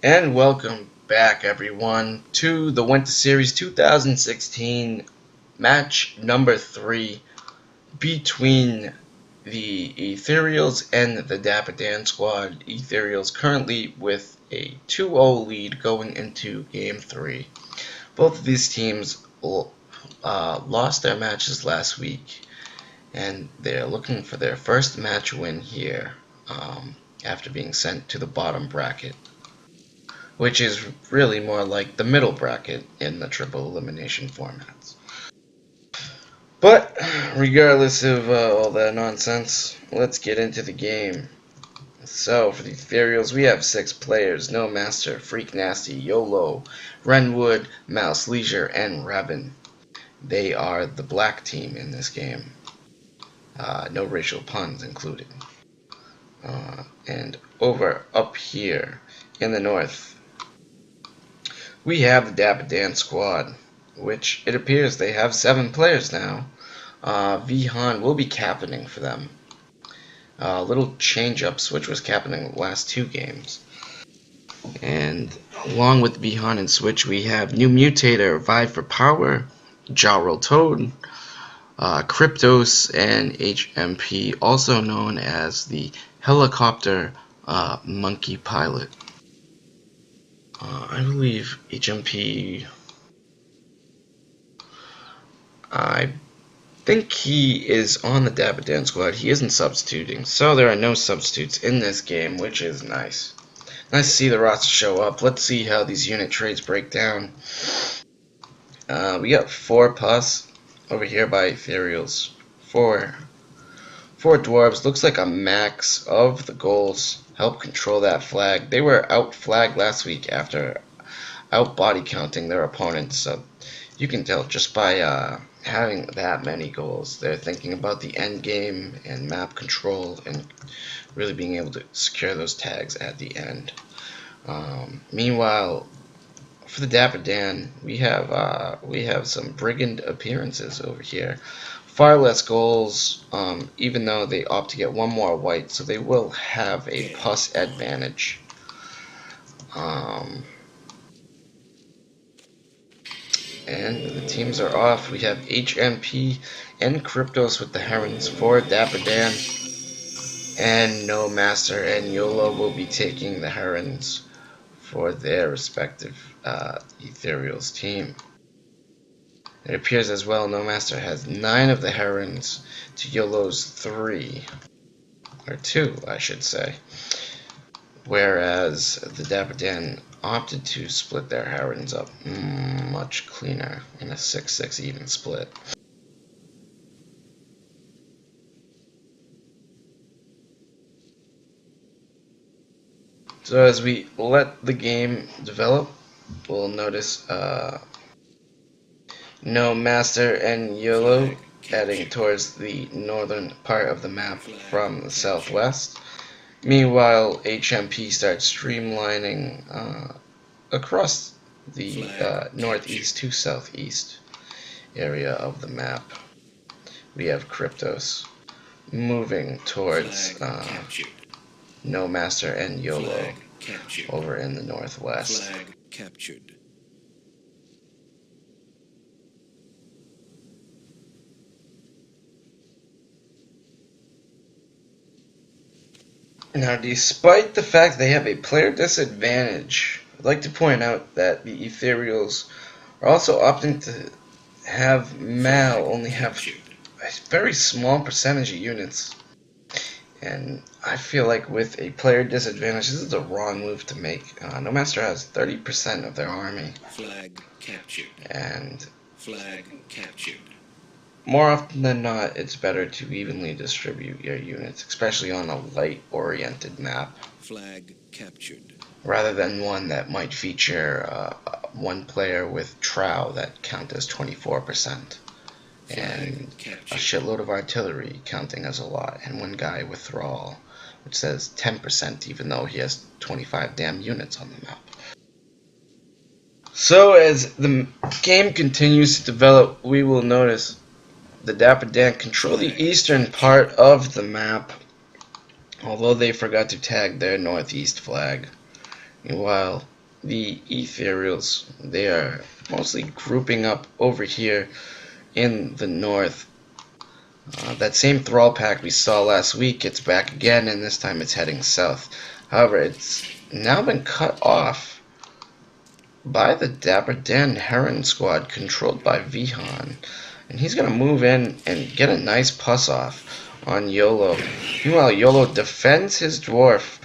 And welcome back, everyone, to the Winter Series 2016 match number 3 between the Etherials and the Dapper Dan squad. Etherials currently with a 2-0 lead going into Game 3. Both of these teams lost their matches last week, and they're looking for their first match win here after being sent to the bottom bracket, which is really more like the middle bracket in the triple elimination formats. But regardless of all that nonsense, let's get into the game. So for the Etherials, we have 6 players: No Master, Freak Nasty, YOLO, Renwood, Mouse Leisure, and Rabin. They are the black team in this game. No racial puns included. And over up here in the north, we have the Dapper Dan squad, which it appears they have 7 players now. Vihan will be captaining for them. Little change-up. Switch was captaining the last 2 games. And along with Vihan and Switch, we have New Mutator, Vive for Power, Jarl Toad, Kryptos, and HMP, also known as the Helicopter Monkey Pilot. I believe HMP, I think he is on the Dapper Dan squad. He isn't substituting, so there are no substitutes in this game, which is nice. Nice to see the roster show up. Let's see how these unit trades break down. We got 4 pus over here by Etherials. 4 dwarves. Looks like a max of the goals. Help control that flag. They were out flagged last week after out body counting their opponents, so you can tell just by having that many goals. They're thinking about the end game and map control and really being able to secure those tags at the end. Meanwhile, for the Dapper Dan, we have some brigand appearances over here. Far less goals, even though they opt to get 1 more white, so they will have a pus advantage. And the teams are off. We have HMP and Kryptos with the Herons for Dapper Dan. And No Master and YOLO will be taking the Herons for their respective Etherials team. It appears as well No Master has 9 of the Herons to YOLO's 3. Or 2, I should say. Whereas the Dapper Dan opted to split their Herons up much cleaner in a 6-6 even split. So as we let the game develop, we'll notice No Master and YOLO heading towards the northern part of the map from the southwest. Meanwhile, HMP starts streamlining across the northeast to southeast area of the map. We have Kryptos moving towards No Master and YOLO over in the northwest. Flag captured. Now, despite the fact they have a player disadvantage, I'd like to point out that the Etherials are also opting to have Mal only have a very small percentage of units. And I feel like with a player disadvantage, this is the wrong move to make. No Master has 30% of their army. Flag captured. And flag captured. More often than not, it's better to evenly distribute your units, especially on a light-oriented map. Flag captured. Rather than one that might feature one player with Trow that count as 24%. And a shitload of artillery counting as a lot, and one guy with Thrall, which says 10% even though he has 25 damn units on the map. So as the game continues to develop, we will notice the Dapper Dan control the eastern part of the map, although they forgot to tag their northeast flag. Meanwhile, the Etherials, they are mostly grouping up over here in the north. That same Thrall pack we saw last week, it's back again, and this time it's heading south. However, it's now been cut off by the Dapper Den Heron squad controlled by Vihan. And he's going to move in and get a nice puss off on YOLO. Meanwhile, YOLO defends his dwarf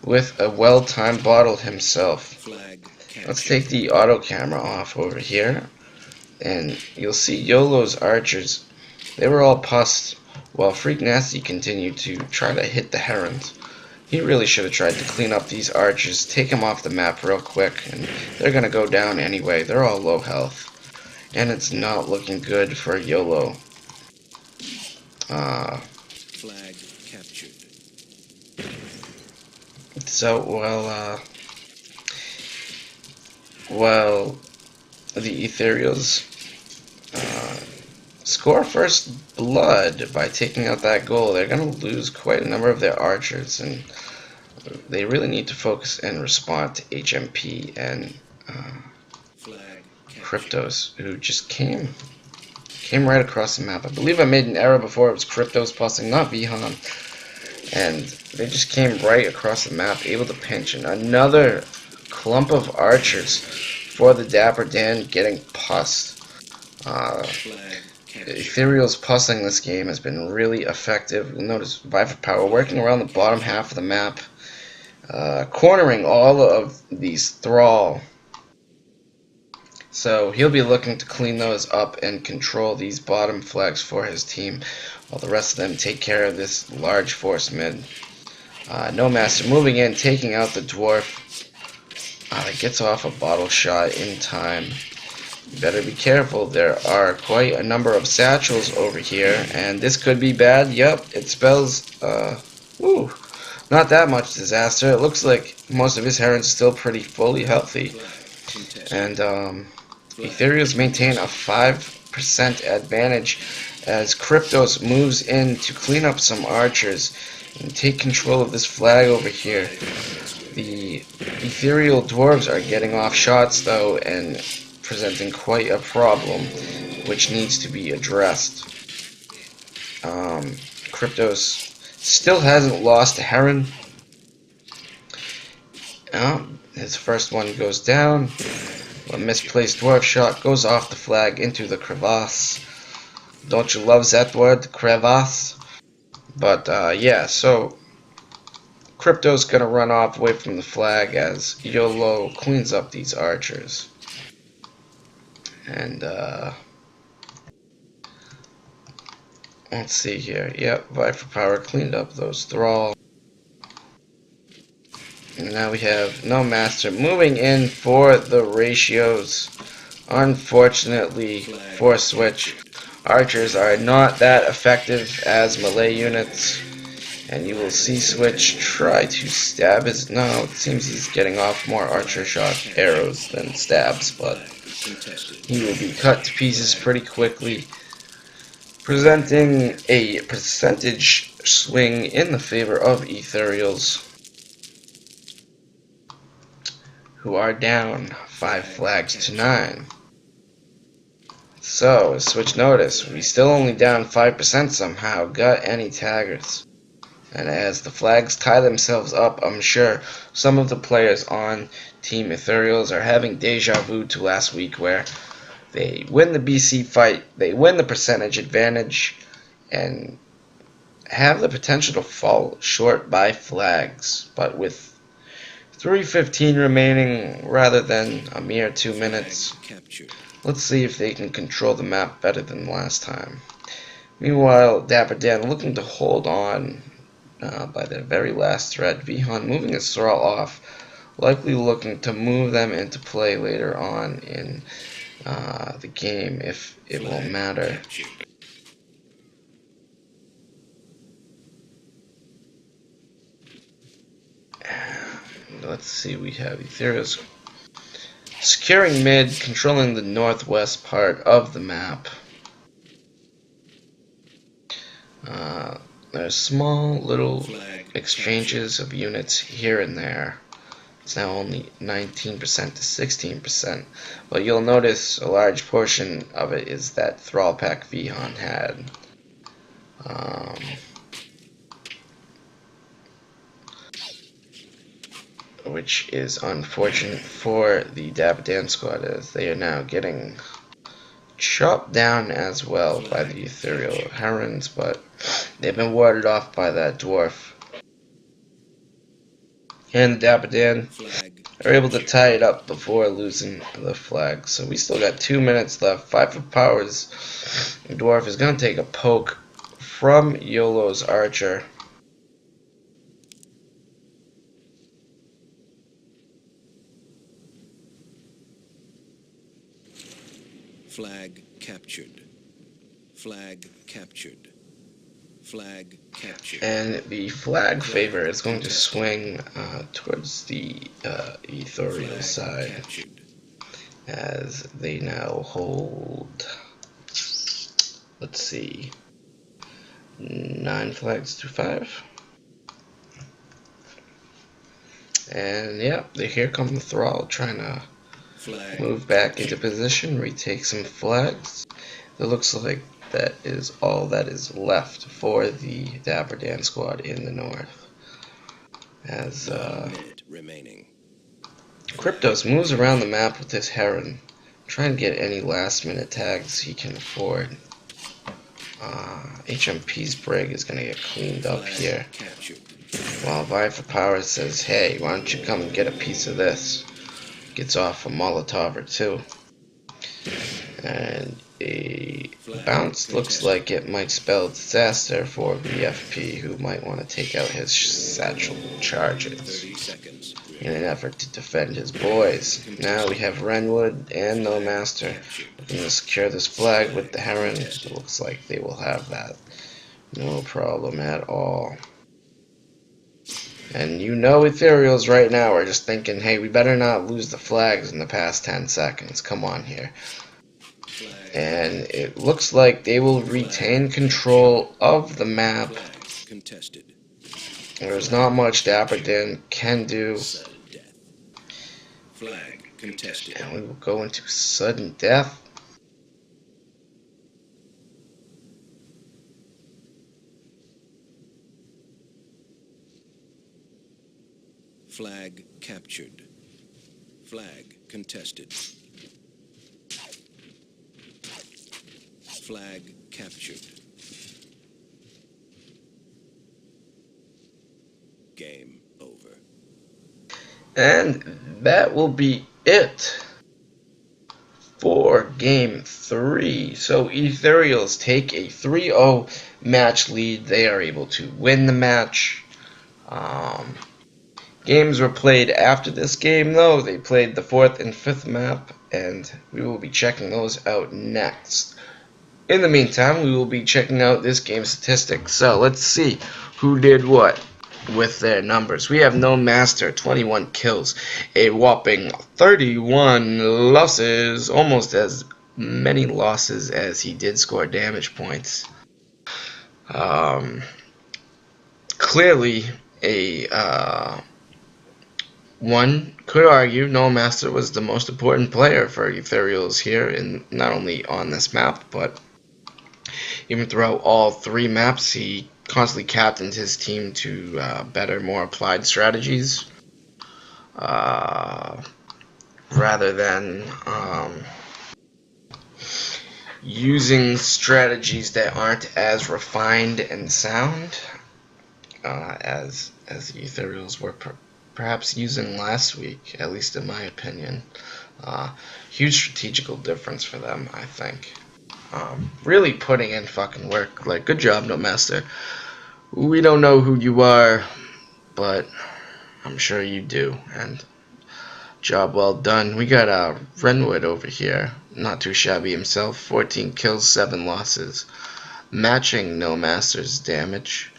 with a well-timed bottle himself. Let's take the auto camera off over here. And you'll see YOLO's archers. They were all pussed while Freak Nasty continued to try to hit the herons. He really should have tried to clean up these archers, take them off the map real quick, and they're going to go down anyway. They're all low health. And it's not looking good for YOLO. Flag captured. So, well, the Etherials score first blood by taking out that goal. They're going to lose quite a number of their archers, and they really need to focus and respond to HMP and Cryptos, who just came right across the map. I believe I made an error before. It was Cryptos passing, not Vihan. And they just came right across the map, able to pinch. And another clump of archers for the Dapper Dan getting pussed. Ethereal's pussing this game has been really effective. You'll notice Viper Power working around the bottom half of the map, cornering all of these Thrall. So he'll be looking to clean those up and control these bottom flags for his team, while the rest of them take care of this large force mid. No Master moving in, taking out the dwarf. That gets off a bottle shot in time. You better be careful. There are quite a number of satchels over here, and this could be bad. Yep, it spells, not that much disaster. It looks like most of his herons still pretty fully healthy. And, Etherials maintain a 5% advantage as Cryptos moves in to clean up some archers and take control of this flag over here. The Ethereal dwarves are getting off shots though and presenting quite a problem which needs to be addressed. Cryptos still hasn't lost a heron. His first one goes down. A misplaced dwarf shot goes off the flag into the crevasse. Don't you love that word, crevasse? But yeah, so Crypto's gonna run off away from the flag as YOLO cleans up these archers. And let's see here. Yep, Viper Power cleaned up those Thrall. And now we have no Master moving in for the ratios. Unfortunately for Switch, archers are not that effective as melee units. And you will see Switch try to stab his... No, it seems he's getting off more archer shot arrows than stabs, but he will be cut to pieces pretty quickly, presenting a percentage swing in the favor of Etherials, who are down 5 flags to 9. So, Switch notice, we still only down 5% somehow. Got any taggers? And as the flags tie themselves up, I'm sure some of the players on Team Etherials are having deja vu to last week, where they win the BC fight, they win the percentage advantage, and have the potential to fall short by flags. But with 3:15 remaining rather than a mere 2 minutes, let's see if they can control the map better than last time. Meanwhile, Dapper Dan looking to hold on by the very last thread. Vihan moving his Thrall off, likely looking to move them into play later on in the game if it will matter. Let's see, we have Etherials securing mid, controlling the northwest part of the map. There's small little exchanges of units here and there. It's now only 19% to 16%. But you'll notice a large portion of it is that Thrall Pack Vihon had. Which is unfortunate for the Dapper squad, as they are now getting chopped down as well by the Ethereal Herons, but they've been warded off by that dwarf. And the Dapper are able to tie it up before losing the flag. So we still got 2 minutes left. 5 of powers. The dwarf is going to take a poke from YOLO's archer. Flag captured. Flag captured. Flag captured. And the flag favor is going to swing towards the Etherial side, as they now hold, let's see, 9 flags to 5. And yeah, here come the Thrall trying to move back into position, retake some flags. It looks like that is all that is left for the Dapper squad in the north. As Cryptos moves around the map with his Heron, trying to get any last minute tags he can afford. HMP's Brig is going to get cleaned up here. While Vie for Power says, hey, why don't you come and get a piece of this? Gets off a Molotov or two. And a bounce looks like it might spell disaster for BFP, who might want to take out his satchel charges in an effort to defend his boys. Now we have Renwood and No Master looking to secure this flag with the Heron. It looks like they will have that. No problem at all. And you know Etherials right now are just thinking, hey, we better not lose the flags in the past 10 seconds. Come on here. And it looks like they will retain control of the map. There's not much Dapper can do. And we will go into sudden death. Flag captured. Flag contested. Flag captured. Game over. And that will be it for Game 3. So Etherials take a 3-0 match lead. They are able to win the match. Games were played after this game, though. They played the 4th and 5th map, and we will be checking those out next. In the meantime, we will be checking out this game's statistics. So let's see who did what with their numbers. We have No Master, 21 kills, a whopping 31 losses, almost as many losses as he did score damage points. Clearly, one could argue No Master was the most important player for Etherials here, in not only on this map, but even throughout all 3 maps. He constantly captained his team to better, more applied strategies, rather than using strategies that aren't as refined and sound as the Etherials were perhaps using last week, at least in my opinion. Huge strategical difference for them, I think. Really putting in fucking work. Like, good job, No Master. We don't know who you are, but I'm sure you do, and job well done. We got Renwood over here, not too shabby himself. 14 kills, 7 losses, matching No Master's damage.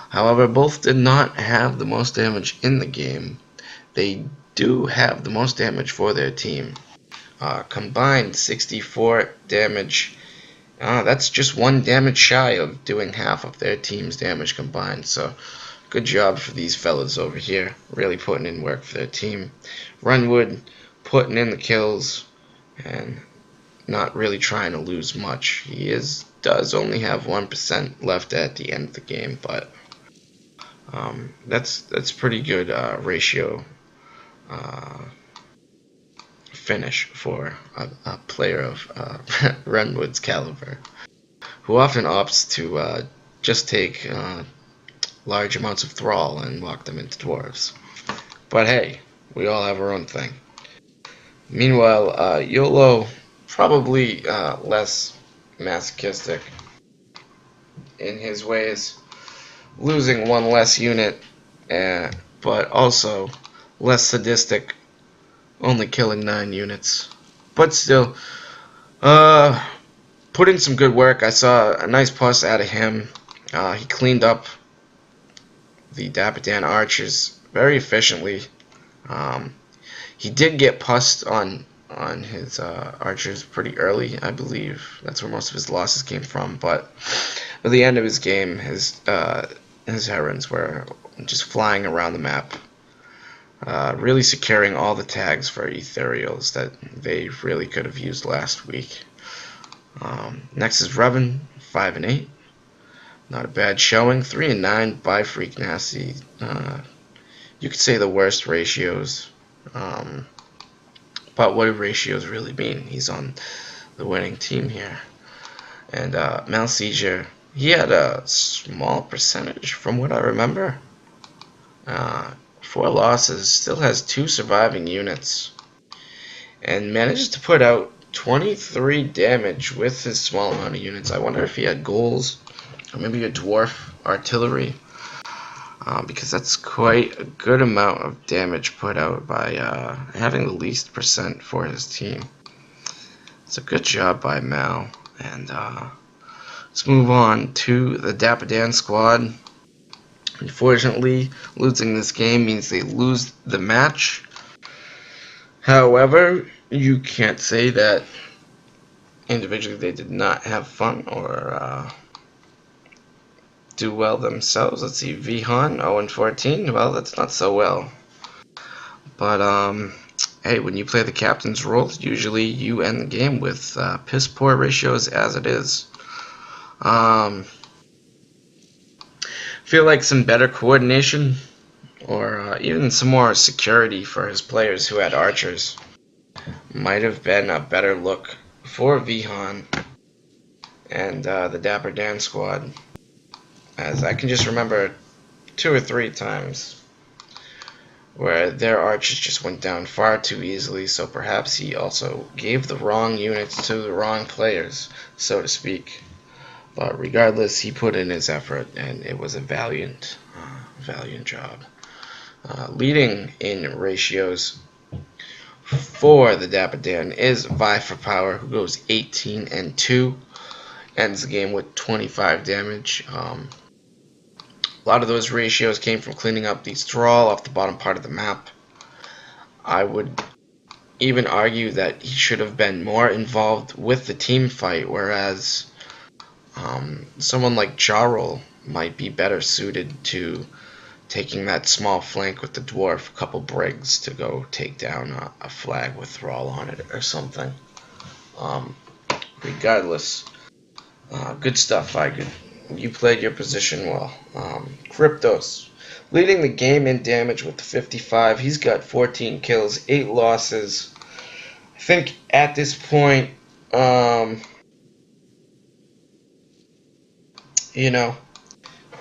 However, both did not have the most damage in the game. They do have the most damage for their team. Combined 64 damage. That's just 1 damage shy of doing half of their team's damage combined. So Good job for these fellas over here, really putting in work for their team. Runwood putting in the kills and not really trying to lose much. He does only have 1% left at the end of the game, but that's pretty good ratio finish for a player of Runwood's caliber, who often opts to just take large amounts of thrall and walk them into dwarves. But hey, we all have our own thing. Meanwhile, YOLO probably less masochistic in his ways, losing one less unit, but also less sadistic, only killing 9 units. But still, put in some good work. I saw a nice plus out of him. He cleaned up the Dapper Dan archers very efficiently. He did get pussed on his archers pretty early, I believe. That's where most of his losses came from. But at the end of his game, his herons were just flying around the map, really securing all the tags for Etherials that they really could have used last week. Next is Revan, 5 and 8. Not a bad showing. 3 and 9 by Freak Nasty. You could say the worst ratios. But what do ratios really mean? He's on the winning team here. And Malseizure, he had a small percentage from what I remember. 4 losses, still has 2 surviving units, and manages to put out 23 damage with his small amount of units. I wonder if he had goals, or maybe a dwarf artillery, because that's quite a good amount of damage put out by having the least percent for his team. It's a good job by Mal. And let's move on to the Dapper Dan squad. Unfortunately, losing this game means they lose the match. However, you can't say that individually they did not have fun or do well themselves. Let's see, Vihan 0-14. Well, that's not so well. But hey, when you play the captain's role, usually you end the game with piss poor ratios as it is. Feel like some better coordination or even some more security for his players who had archers might have been a better look for Vihan and the Dapper Dan squad, as I can just remember 2 or 3 times where their archers just went down far too easily, so perhaps he also gave the wrong units to the wrong players, so to speak. But regardless, he put in his effort, and it was a valiant job. Leading in ratios for the Dapper Dan is Vi for Power, who goes 18 and 2, ends the game with 25 damage. A lot of those ratios came from cleaning up the thrall off the bottom part of the map. I would even argue that he should have been more involved with the team fight, whereas someone like Jarl might be better suited to taking that small flank with the dwarf, a couple brigs to go take down a flag with thrall on it or something. Regardless, good stuff. You played your position well. Kryptos leading the game in damage with 55. He's got 14 kills, 8 losses. I think at this point,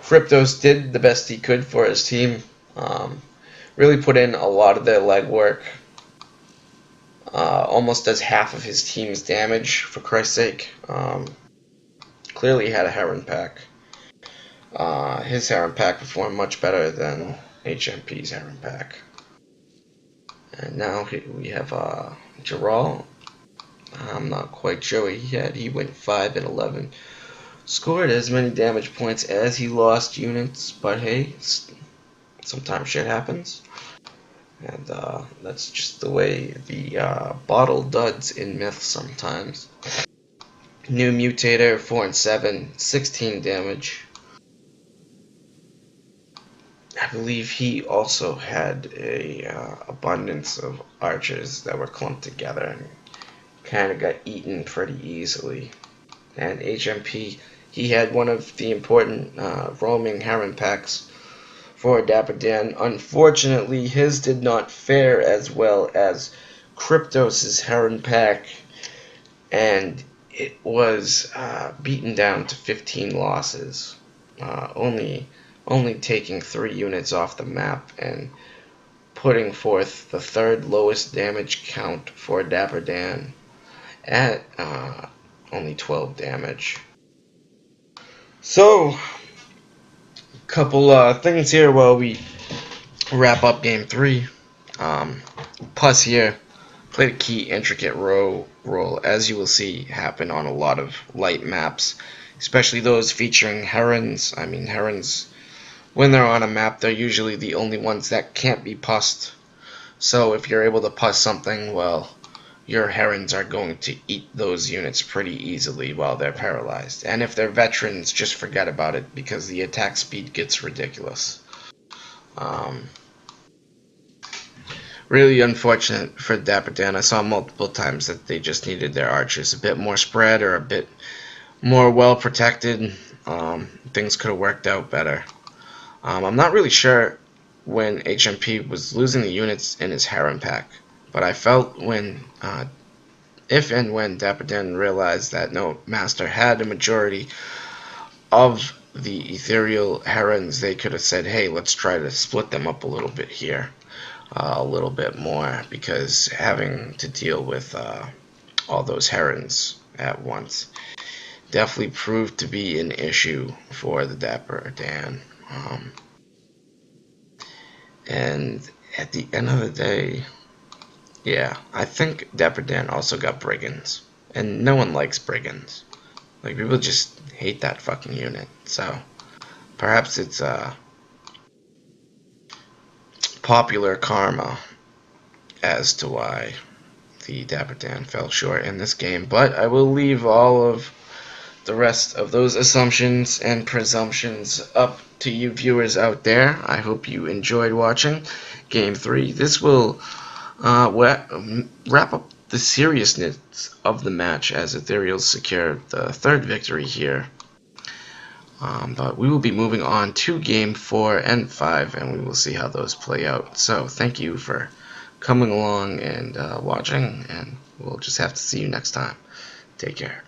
Kryptos did the best he could for his team. Really put in a lot of their legwork. Almost does half of his team's damage, for Christ's sake. Clearly had a Heron pack. His Heron pack performed much better than HMP's Heron pack. And now we have Jarl. I'm not quite sure what he had. He went 5 and 11. Scored as many damage points as he lost units, but hey, sometimes shit happens. And that's just the way the bottle duds in Myth sometimes. New Mutator, 4 and 7, 16 damage. I believe he also had a abundance of archers that were clumped together and kind of got eaten pretty easily. And HMP, he had one of the important roaming Heron packs for Dapper Dan. Unfortunately, his did not fare as well as Kryptos' Heron pack, and it was beaten down to 15 losses, only taking 3 units off the map and putting forth the third lowest damage count for Dapper Dan at only 12 damage. So, couple things here while we wrap up game 3. Plus here played a key intricate role, as you will see happen on a lot of light maps, especially those featuring herons. I mean, herons, when they're on a map, they're usually the only ones that can't be pussed. So if you're able to puss something, well, your herons are going to eat those units pretty easily while they're paralyzed. And if they're veterans, just forget about it because the attack speed gets ridiculous. Really unfortunate for Dapper Dan. I saw multiple times that they just needed their archers a bit more spread or a bit more well protected. Things could have worked out better. I'm not really sure when HMP was losing the units in his Heron pack, but I felt when, if and when Dapper Dan realized that no master had a majority of the ethereal herons, they could have said, hey, let's try to split them up a little bit here. A little bit more, because having to deal with all those herons at once definitely proved to be an issue for the Dapper Dan. And at the end of the day, yeah, I think Dapper Dan also got brigands, and no one likes brigands. Like, people just hate that fucking unit. So perhaps it's popular karma as to why the Dapper Dan fell short in this game, but I will leave all of the rest of those assumptions and presumptions up to you viewers out there. I hope you enjoyed watching Game 3. This will wrap up the seriousness of the match as Etherials secure the third victory here. But we will be moving on to Game 4 and 5, and we will see how those play out. So thank you for coming along and watching, and we'll just have to see you next time. Take care.